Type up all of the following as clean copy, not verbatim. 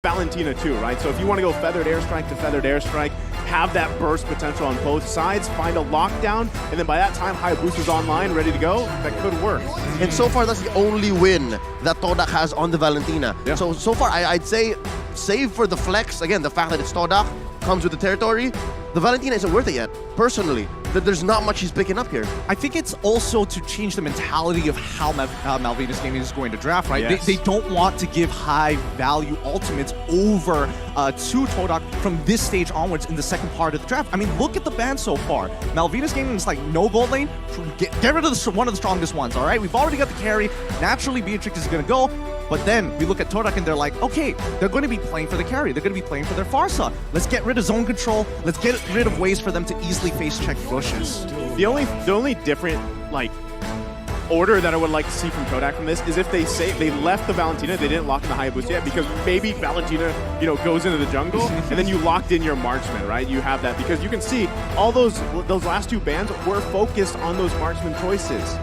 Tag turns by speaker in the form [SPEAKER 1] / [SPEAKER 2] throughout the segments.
[SPEAKER 1] Valentina too, right? So if you want to go feathered airstrike to feathered airstrike, have that burst potential on both sides, find a lockdown, and then by that time Hayabusa's online, ready to go, that could work.
[SPEAKER 2] And so far, that's the only win that TODAK has on the Valentina.
[SPEAKER 1] Yeah.
[SPEAKER 2] So far, I'd say, save for the flex, again, the fact that it's TODAK, comes with the territory, the Valentina isn't worth it yet, personally. There's not much he's picking up here.
[SPEAKER 3] I think it's also to change the mentality of how Malvinas Gaming is going to draft, right?
[SPEAKER 1] Yes.
[SPEAKER 3] They don't want to give high-value ultimates over to TODAK from this stage onwards in the second part of the draft. I mean, look at the ban so far. Malvinas Gaming is like, no gold lane, get rid of one of the strongest ones, all right? We've already got the carry. Naturally, Beatrix is going to go. But then we look at TODAK and they're like, okay, they're going to be playing for the carry. They're going to be playing for their Farsa. Let's get rid of zone control. Let's get rid of ways for them to easily face check bushes.
[SPEAKER 1] The only different like order that I would like to see from TODAK from this is if they say they left the Valentina, they didn't lock in the Hayabusa yet, because maybe Valentina, goes into the jungle and then you locked in your marksman, right? You have that because you can see all those last two bans were focused on those marksman choices.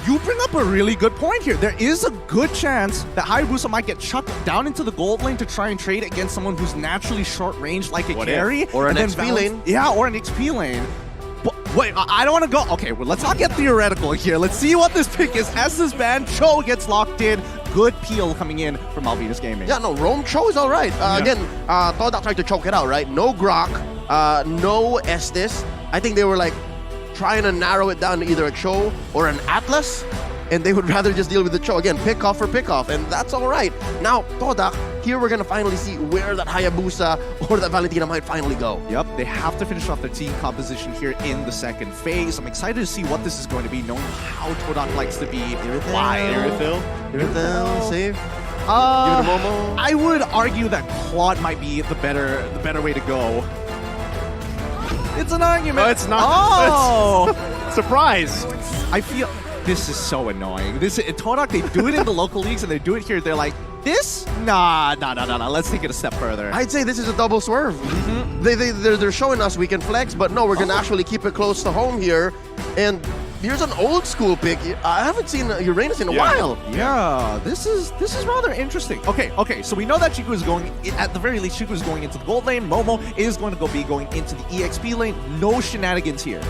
[SPEAKER 3] You bring up a really good point here. There is a good chance that Hayabusa might get chucked down into the gold lane to try and trade against someone who's naturally short range like a carry.
[SPEAKER 2] Or an XP lane.
[SPEAKER 3] Yeah, or an XP lane. But wait, I don't want to go. Okay, well, let's not get theoretical here. Let's see what this pick is. As this ban, Cho gets locked in. Good peel coming in from Malvinas Gaming.
[SPEAKER 2] Yeah, no, Roam Cho is all right. Again, TODAK tried to choke it out, right? No Grok, no Estes. I think they were like trying to narrow it down to either a Cho or an Atlas, and they would rather just deal with the Cho. Again, pick off for pick off, and that's all right. Now, TODAK, here we're going to finally see where that Hayabusa or that Valentina might finally go.
[SPEAKER 3] Yep, they have to finish off their team composition here in the second phase. I'm excited to see what this is going to be, knowing how TODAK likes to be wild.
[SPEAKER 2] Irithyll, save. Give it a Momo.
[SPEAKER 3] I would argue that Claude might be the better way to go. It's an argument.
[SPEAKER 1] No, it's not.
[SPEAKER 3] Oh!
[SPEAKER 1] Surprise!
[SPEAKER 3] I feel this is so annoying. TODAK, they do it in the local leagues and they do it here. They're like, this? Nah. Let's take it a step further.
[SPEAKER 2] I'd say this is a double swerve. They're showing us we can flex, but no, we're going to actually keep it close to home here. And here's an old school pick. I haven't seen Uranus in a while.
[SPEAKER 3] Yeah, this is rather interesting. Okay, so we know that Chiku is going, at the very least, Chiku is going into the gold lane. Momo is going to be going into the EXP lane. No shenanigans here.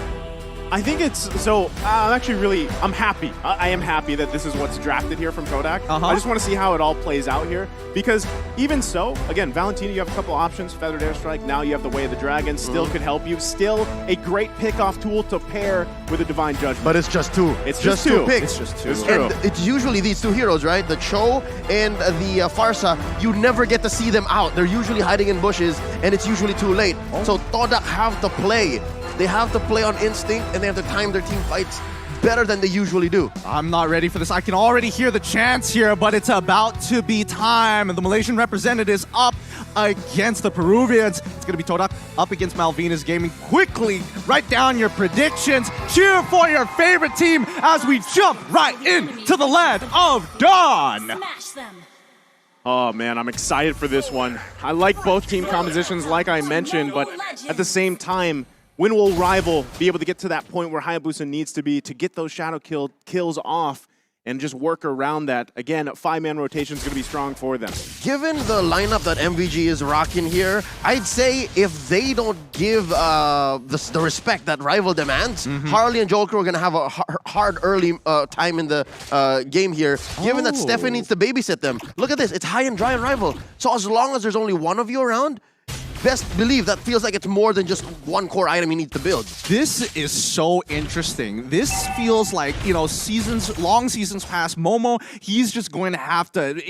[SPEAKER 1] I think it's, so I'm happy. I am happy that this is what's drafted here from TODAK. I just want to see how it all plays out here, because even so, again, Valentina, you have a couple options. Feathered Airstrike, now you have the Way of the Dragon, still could help you. Still a great pick-off tool to pair with a Divine Judgment.
[SPEAKER 2] But it's just two.
[SPEAKER 1] It's
[SPEAKER 2] just
[SPEAKER 1] two
[SPEAKER 2] two picks.
[SPEAKER 1] It's just two. It's true.
[SPEAKER 2] And it's usually these two heroes, right? The Cho and the Farsa. You never get to see them out. They're usually hiding in bushes, and it's usually too late. So TODAK have to play. They have to play on instinct, and they have to time their team fights better than they usually do.
[SPEAKER 3] I'm not ready for this. I can already hear the chants here, but it's about to be time. And the Malaysian representatives up against the Peruvians. It's going to be TODAK up against Malvinas Gaming. Quickly, write down your predictions. Cheer for your favorite team as we jump right into the land of dawn.
[SPEAKER 4] Smash them.
[SPEAKER 1] Oh man, I'm excited for this one. I like both team compositions, like I mentioned, but at the same time, when will Rival be able to get to that point where Hayabusa needs to be to get those shadow kills off and just work around that? Again, 5-man rotation is going to be strong for them.
[SPEAKER 2] Given the lineup that MVG is rocking here, I'd say if they don't give the respect that Rival demands, Harley and Joker are going to have a hard early time in the game here, given that Stephanie needs to babysit them. Look at this. It's high and dry on Rival. So as long as there's only one of you around, best believe that feels like it's more than just one core item you need to build.
[SPEAKER 3] This is so interesting. This feels like, long seasons past. Momo, he's just going to have to,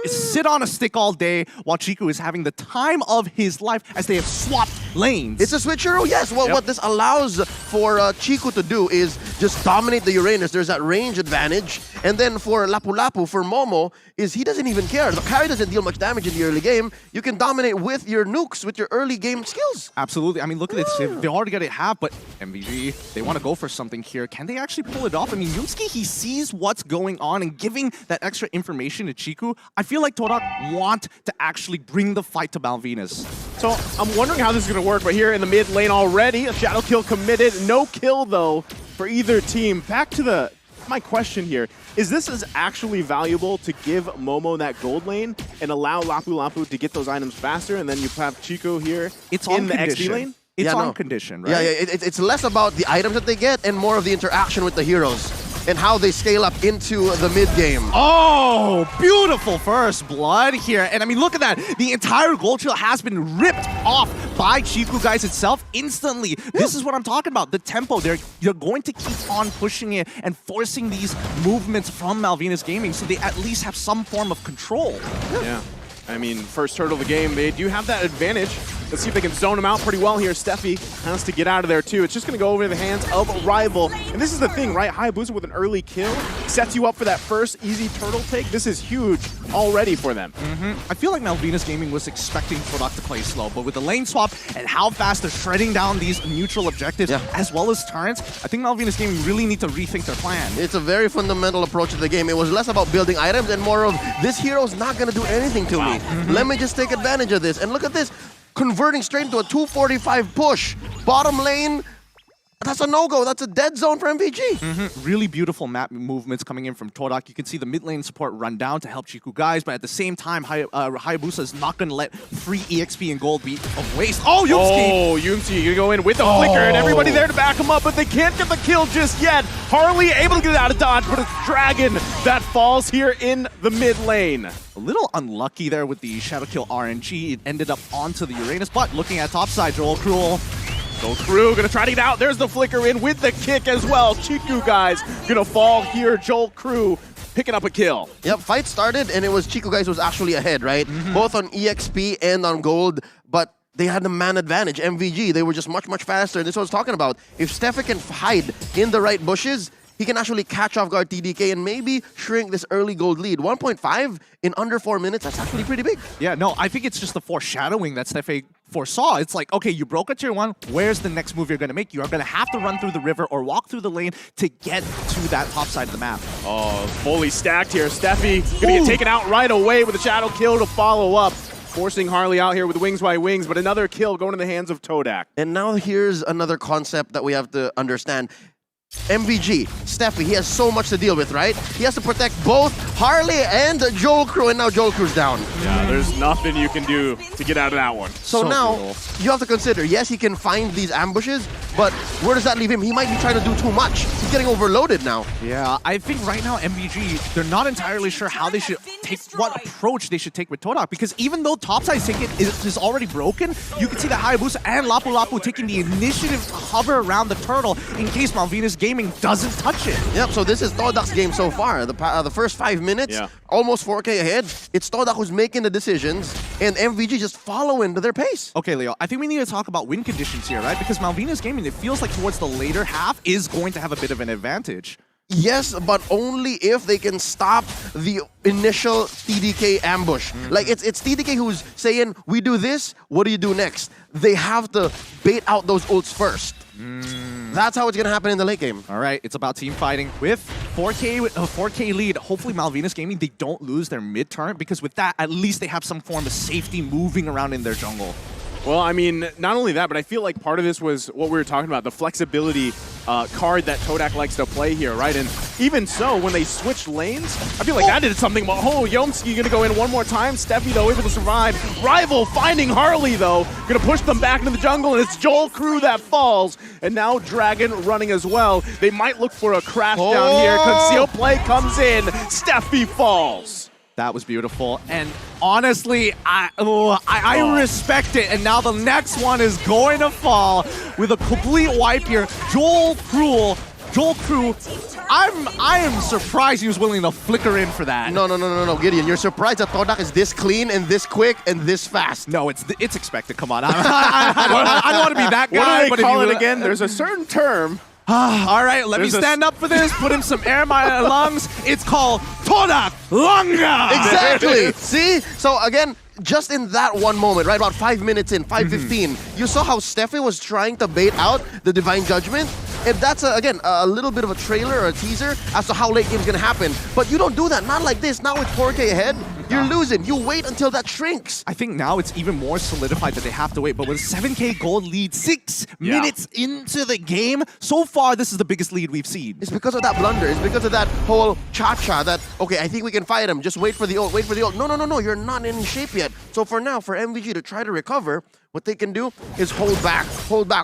[SPEAKER 3] sit on a stick all day while Chiku is having the time of his life as they have swapped lanes.
[SPEAKER 2] It's a switch hero, yes. Well, what this allows for Chiku to do is just dominate the Uranus. There's that range advantage. And then for Lapu Lapu, for Momo, is he doesn't even care. The carry doesn't deal much damage in the early game. You can dominate with your nukes, with your early game skills.
[SPEAKER 3] Absolutely. I mean, look at this. They already got it half, but MVG, they want to go for something here. Can they actually pull it off? I mean, Yusuke, he sees what's going on, and giving that extra information to Chiku, I feel like TODAK want to actually bring the fight to Malvinas.
[SPEAKER 1] So I'm wondering how this is going to work, but here in the mid lane already, a shadow kill committed. No kill, though, for either team. Back to the my question here is this is actually valuable to give Momo that gold lane and allow Lapu Lapu to get those items faster, and then you have Chico here
[SPEAKER 3] It's
[SPEAKER 1] in
[SPEAKER 3] on
[SPEAKER 1] the
[SPEAKER 3] condition.
[SPEAKER 1] XP lane?
[SPEAKER 3] It's on condition, right?
[SPEAKER 2] Yeah, it's less about the items that they get and more of the interaction with the heroes and how they scale up into the mid game.
[SPEAKER 3] Oh, beautiful first blood here. And I mean, look at that. The entire gold trail has been ripped off by Chiku guys itself instantly. This is what I'm talking about. The tempo, they're going to keep on pushing it and forcing these movements from Malvinas Gaming so they at least have some form of control.
[SPEAKER 1] Yeah. I mean, first turtle of the game, they do have that advantage. Let's see if they can zone him out pretty well here. Steffi has to get out of there too. It's just going to go over to the hands of a rival. And this is the thing, right? Hayabusa with an early kill sets you up for that first easy turtle take. This is huge already for them.
[SPEAKER 3] I feel like Malvinas Gaming was expecting TODAK to play slow, but with the lane swap and how fast they're shredding down these neutral objectives as well as turrets, I think Malvinas Gaming really need to rethink their plan.
[SPEAKER 2] It's a very fundamental approach to the game. It was less about building items and more of, this hero's not going to do anything to me. Let me just take advantage of this. And look at this. Converting straight into a 245 push. Bottom lane, that's a no-go. That's a dead zone for MVG.
[SPEAKER 3] Really beautiful map movements coming in from TODAK. You can see the mid lane support run down to help Chiku guys, but at the same time, Hayabusa is not going to let free EXP and gold be of waste. Oh, Yumski!
[SPEAKER 1] Oh, Yumski gonna go in with a flicker and everybody there to back him up, but they can't get the kill just yet. Harley able to get out of dodge, but it's Dragon that falls here in the mid lane.
[SPEAKER 3] A little unlucky there with the Shadow Kill RNG. It ended up onto the Uranus, but looking at topside, Joel Cruel.
[SPEAKER 1] Go through, gonna try to get out. There's the flicker in with the kick as well. Chiku guys gonna fall here. Joel Crew picking up a kill.
[SPEAKER 2] Yep, fight started and it was Chico guys who was actually ahead, right? Both on EXP and on gold, but they had the man advantage. MVG, they were just much, much faster. And this is what I was talking about. If Steffi can hide in the right bushes, he can actually catch off guard TDK and maybe shrink this early gold lead. 1.5 in under 4 minutes, that's actually pretty big.
[SPEAKER 3] Yeah, no, I think it's just the foreshadowing that Steffi foresaw. It's like, okay, you broke a tier 1, where's the next move you're going to make? You are going to have to run through the river or walk through the lane to get to that top side of the map.
[SPEAKER 1] Oh, fully stacked here. Steffi gonna get taken out right away with a shadow kill to follow up. Forcing Harley out here with wings by wings, but another kill going in the hands of TODAK.
[SPEAKER 2] And now here's another concept that we have to understand. MVG, Steffi, he has so much to deal with, right? He has to protect both Harley and Joel Crew, and now Joel Crew's down.
[SPEAKER 1] Yeah, there's nothing you can do to get out of that one.
[SPEAKER 2] So now,
[SPEAKER 3] brutal.
[SPEAKER 2] you have to consider, yes, he can find these ambushes, but where does that leave him? He might be trying to do too much. He's getting overloaded now.
[SPEAKER 3] Yeah, I think right now MVG, they're not entirely sure how they should take, what approach they should take with TODAK, because even though topside ticket is already broken, you can see that Hayabusa and Lapu Lapu taking the initiative to hover around the turtle in case Malvinas Gaming doesn't touch it.
[SPEAKER 2] Yep, so this is TODAK's game so far. The first 5 minutes, almost 4K ahead. It's TODAK who's making the decisions, and MVG just following their pace.
[SPEAKER 3] Okay, Leo, I think we need to talk about win conditions here, right? Because Malvinas Gaming, it feels like towards the later half is going to have a bit of an advantage.
[SPEAKER 2] Yes, but only if they can stop the initial TDK ambush. Like, it's TDK who's saying, we do this, what do you do next? They have to bait out those ults first. That's how it's going to happen in the late game.
[SPEAKER 3] All right, it's about team fighting with 4K lead. Hopefully Malvinas Gaming, they don't lose their mid-turn, because with that, at least they have some form of safety moving around in their jungle.
[SPEAKER 1] Well, I mean, not only that, but I feel like part of this was what we were talking about, the flexibility card that TODAK likes to play here, right? And even so, when they switched lanes, I feel like that did something. Oh, Yomski gonna go in one more time. Steffi, though, able to survive. Rival finding Harley, though. Gonna push them back into the jungle, and it's Joel Crew that falls. And now Dragon running as well. They might look for a crash down here. Conceal play comes in. Steffi falls.
[SPEAKER 3] That was beautiful, and honestly, I respect it. And now the next one is going to fall with a complete wipe here. Joel Crew, I am surprised he was willing to flicker in for that.
[SPEAKER 2] No, Gideon, you're surprised that TODAK is this clean and this quick and this fast.
[SPEAKER 3] No, it's expected. Come on, I don't want to be that guy.
[SPEAKER 1] What do they call it again? There's a certain term.
[SPEAKER 3] All right, let me stand up for this, put in some air in my lungs. It's called TODAK Lunga!
[SPEAKER 2] Exactly! See? So again, just in that one moment, right, about 5 minutes in, 5:15, you saw how Steffi was trying to bait out the Divine Judgment. And that's, again, a little bit of a trailer or a teaser as to how late game's going to happen. But you don't do that, not like this. Now with 4K ahead, you're losing. You wait until that shrinks.
[SPEAKER 3] I think now it's even more solidified that they have to wait. But with 7K gold lead, 6 minutes into the game, so far this is the biggest lead we've seen.
[SPEAKER 2] It's because of that blunder. It's because of that whole cha-cha that, okay, I think we can fight him. Just wait for the ult, wait for the ult. No, no, no, no, you're not in shape yet. So for now, for MVG to try to recover, what they can do is hold back,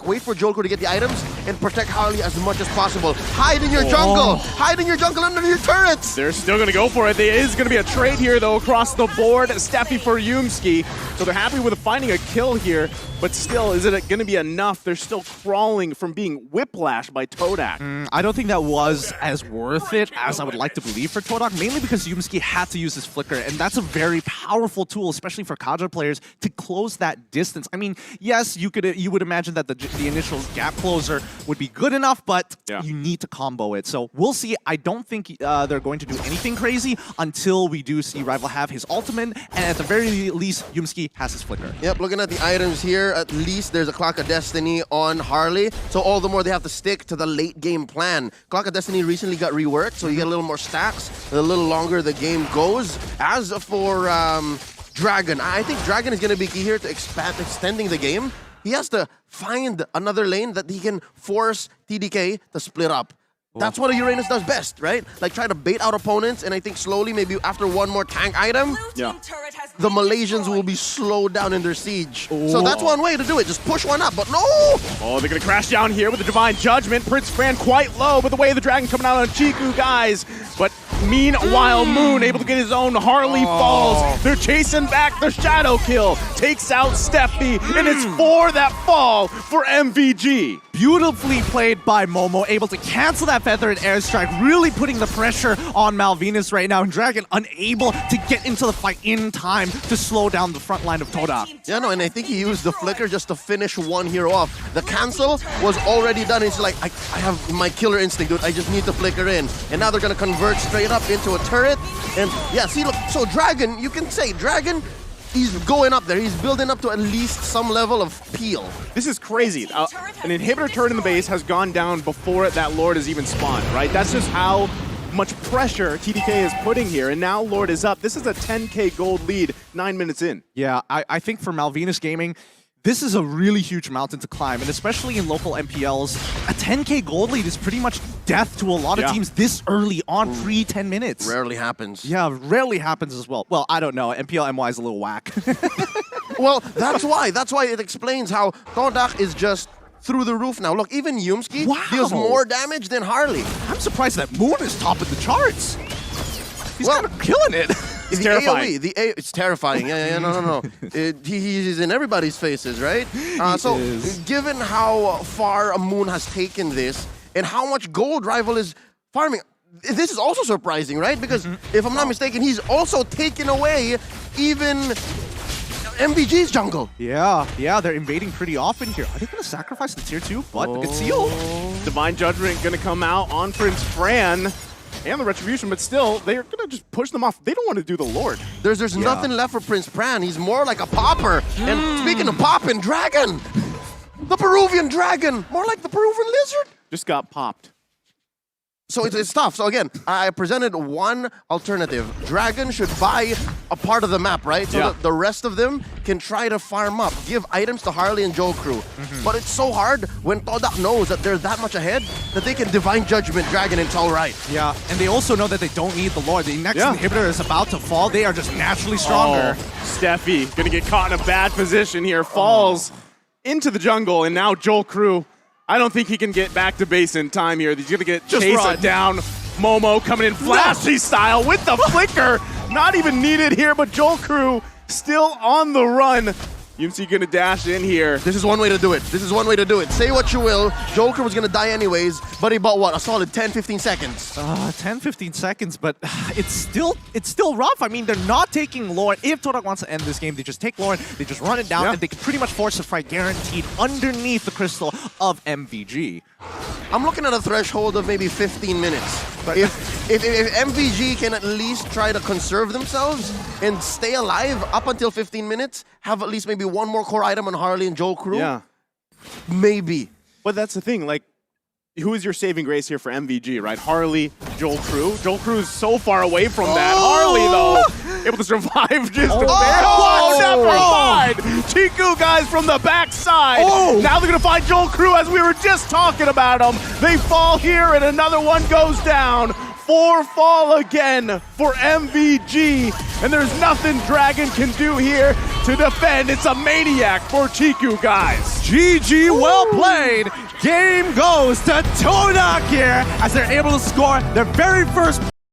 [SPEAKER 2] wait for Jolko to get the items, and protect Harley as much as possible. Hide in your jungle! Hide in your jungle under your turrets!
[SPEAKER 1] They're still going to go for it. There is going to be a trade here, though, across the board. Steffi for Yumski. So they're happy with finding a kill here, but still, is it going to be enough? They're still crawling from being whiplashed by TODAK.
[SPEAKER 3] I don't think that was as worth it as I would like to believe for TODAK, mainly because Yumski had to use his flicker, and that's a very powerful tool, especially for Kaja players, to close that distance. I mean, yes, you would imagine that the initial gap closer would be good enough, but you need to combo it. So we'll see. I don't think they're going to do anything crazy until we do see Rival have his ultimate, and at the very least, Yumski has his flicker.
[SPEAKER 2] Yep, looking at the items here, at least there's a Clock of Destiny on Harley, so all the more they have to stick to the late game plan. Clock of Destiny recently got reworked, so you get a little more stacks, a little longer the game goes. As for Dragon, I think Dragon is going to be key here to extending the game. He has to find another lane that he can force TDK to split up. That's what a Uranus does best, right? Like try to bait out opponents, and I think slowly, maybe after one more tank item, the Malaysians will be slowed down in their siege. So that's one way to do it, just push one up, but no!
[SPEAKER 1] Oh, they're going to crash down here with the Divine Judgment. Prince Fran quite low, but the way of the Dragon coming out on Chiku, guys. But meanwhile, Moon able to get his own. Harley falls. They're chasing back the Shadow Kill. Takes out Steffi, and it's for that fall for MVG.
[SPEAKER 3] Beautifully played by Momo, able to cancel that Feather and Airstrike, really putting the pressure on Malvinas right now, and Dragon unable to get into the fight in time to slow down the front line of TODAK.
[SPEAKER 2] Yeah, no, and I think he used the flicker just to finish one hero off. The cancel was already done. It's like, I have my killer instinct, dude. I just need to flicker in. And now they're going to convert straight up into a turret. And yeah, see, look, so Dragon, you can say, Dragon, he's going up there. He's building up to at least some level of peel.
[SPEAKER 1] This is crazy. An inhibitor turret in the base has gone down before that Lord has even spawned, right? That's just how much pressure TDK is putting here, and now Lord is up. This is a 10K gold lead 9 minutes in.
[SPEAKER 3] Yeah, I think for Malvinas Gaming, this is a really huge mountain to climb, and especially in local MPLs, a 10K gold lead is pretty much death to a lot of teams this early on pre-10 minutes.
[SPEAKER 2] Rarely happens.
[SPEAKER 3] Yeah, rarely happens as well. Well, I don't know. MPL MY is a little whack.
[SPEAKER 2] Well, that's why. That's why it explains how TODAK is just through the roof now. Look, even Yumski deals more damage than Harley.
[SPEAKER 3] I'm surprised that Moon is top of the charts. He's kind of killing it.
[SPEAKER 1] It's terrifying.
[SPEAKER 2] AoE, it's terrifying. No. He's in everybody's faces, right? Given how far Moon has taken this and how much gold Rival is farming, this is also surprising, right? Because if I'm not mistaken, he's also taken away even MVG's jungle.
[SPEAKER 3] Yeah, they're invading pretty often here. Are they going to sacrifice the tier 2? But the good seal.
[SPEAKER 1] Divine Judgment going to come out on Prince Fran and the Retribution, but still, they're going to just push them off. They don't want to do the Lord.
[SPEAKER 2] There's nothing left for Prince Fran. He's more like a popper. And speaking of popping, Dragon! The Peruvian Dragon! More like the Peruvian Lizard!
[SPEAKER 1] Just got popped.
[SPEAKER 2] So it's tough. So again, I presented one alternative. Dragon should buy a part of the map, right? So that the rest of them can try to farm up, give items to Harley and Joe Crew. But it's so hard when TODAK knows that they're that much ahead that they can Divine Judgment Dragon and it's all right.
[SPEAKER 3] Yeah, and they also know that they don't need the Lord. The next inhibitor is about to fall. They are just naturally stronger.
[SPEAKER 1] Steffi gonna get caught in a bad position here. Falls into the jungle, and now Joel Crew, I don't think he can get back to base in time here. He's going to get chased down. Momo coming in flashy style with the flicker. Not even needed here, but Joel Crew still on the run. Yumsi going to dash in here.
[SPEAKER 2] This is one way to do it. Say what you will. Joel Crew was going to die anyways, but he bought what? A solid 10-15 seconds.
[SPEAKER 3] 10-15 seconds, but it's still rough. I mean, they're not taking Lord. If TODAK wants to end this game, they just take Lord, they just run it down, and they can pretty much force a fight guaranteed underneath the crystal of MVG.
[SPEAKER 2] I'm looking at a threshold of maybe 15 minutes. If MVG can at least try to conserve themselves and stay alive up until 15 minutes, have at least maybe one more core item on Harley and Joel Crew, maybe.
[SPEAKER 1] But that's the thing, like, who is your saving grace here for MVG, right? Harley, Joel Crew. Joel Crew is so far away from that. Harley, though, able to survive just a bit.
[SPEAKER 3] Oh!
[SPEAKER 1] Oh, never mind. Chiku guys from the backside.
[SPEAKER 3] Oh!
[SPEAKER 1] Now they're gonna find Joel Crew as we were just talking about him. They fall here and another one goes down. 4 fall again for MVG, and there's nothing Dragon can do here to defend. It's a maniac for Chiku, guys.
[SPEAKER 3] GG, well played. Game goes to TODAK here as they're able to score their very first